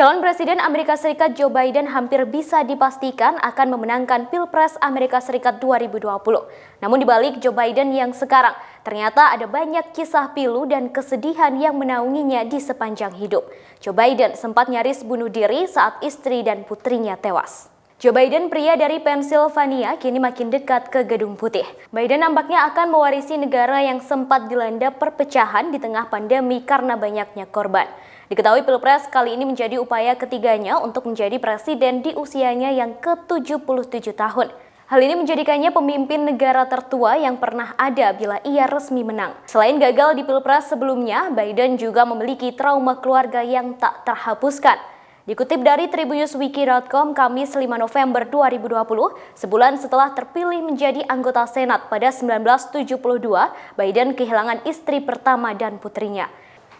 Calon Presiden Amerika Serikat Joe Biden hampir bisa dipastikan akan memenangkan Pilpres Amerika Serikat 2020. Namun dibalik Joe Biden yang sekarang, ternyata ada banyak kisah pilu dan kesedihan yang menaunginya di sepanjang hidup. Joe Biden sempat nyaris bunuh diri saat istri dan putrinya tewas. Joe Biden, pria dari Pennsylvania, kini makin dekat ke Gedung Putih. Biden nampaknya akan mewarisi negara yang sempat dilanda perpecahan di tengah pandemi karena banyaknya korban. Diketahui Pilpres kali ini menjadi upaya ketiganya untuk menjadi presiden di usianya yang ke-77 tahun. Hal ini menjadikannya pemimpin negara tertua yang pernah ada bila ia resmi menang. Selain gagal di Pilpres sebelumnya, Biden juga memiliki trauma keluarga yang tak terhapuskan. Dikutip dari tribunewswiki.com Kamis 5 November 2020, sebulan setelah terpilih menjadi anggota Senat pada 1972, Biden kehilangan istri pertama dan putrinya.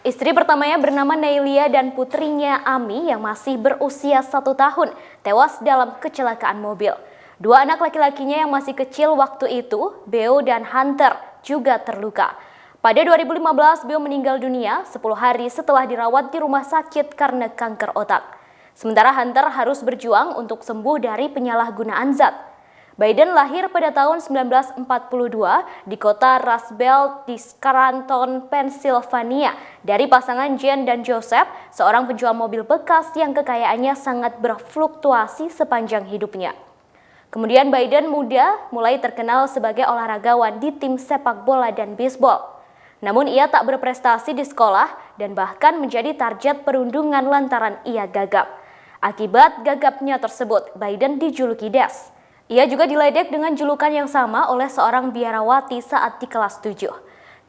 Istri pertamanya bernama Neilia dan putrinya Amy yang masih berusia 1 tahun tewas dalam kecelakaan mobil. Dua anak laki-lakinya yang masih kecil waktu itu, Beau dan Hunter, juga terluka. Pada 2015, Beau meninggal dunia 10 hari setelah dirawat di rumah sakit karena kanker otak. Sementara Hunter harus berjuang untuk sembuh dari penyalahgunaan zat. Biden lahir pada tahun 1942 di kota Rust Belt di Scranton, Pennsylvania, dari pasangan Jane dan Joseph, seorang penjual mobil bekas yang kekayaannya sangat berfluktuasi sepanjang hidupnya. Kemudian Biden muda mulai terkenal sebagai olahragawan di tim sepak bola dan bisbol. Namun ia tak berprestasi di sekolah dan bahkan menjadi target perundungan lantaran ia gagap. Akibat gagapnya tersebut, Biden dijuluki Des. Ia juga diledek dengan julukan yang sama oleh seorang biarawati saat di kelas 7.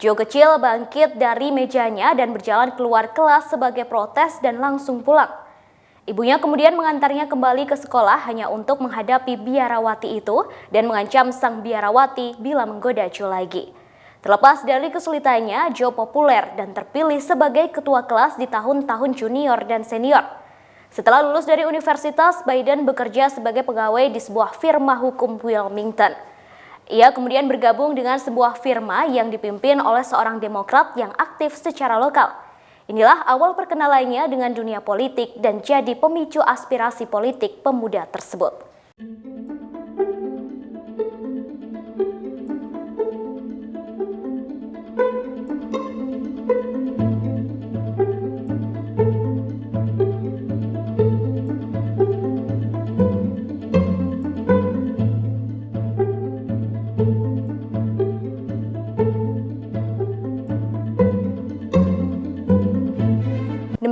Joe kecil bangkit dari mejanya dan berjalan keluar kelas sebagai protes dan langsung pulang. Ibunya kemudian mengantarnya kembali ke sekolah hanya untuk menghadapi biarawati itu dan mengancam sang biarawati bila menggoda Joe lagi. Terlepas dari kesulitannya, Joe populer dan terpilih sebagai ketua kelas di tahun-tahun junior dan senior. Setelah lulus dari universitas, Biden bekerja sebagai pegawai di sebuah firma hukum Wilmington. Ia kemudian bergabung dengan sebuah firma yang dipimpin oleh seorang Demokrat yang aktif secara lokal. Inilah awal perkenalannya dengan dunia politik dan jadi pemicu aspirasi politik pemuda tersebut.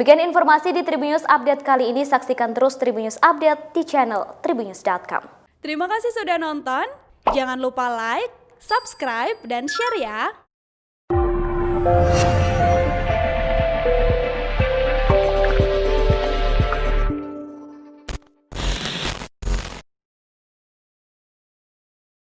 Demikian informasi di Tribunnews Update kali ini. Saksikan terus Tribunnews Update di channel tribunnews.com. Terima kasih sudah nonton. Jangan lupa like, subscribe, dan share ya.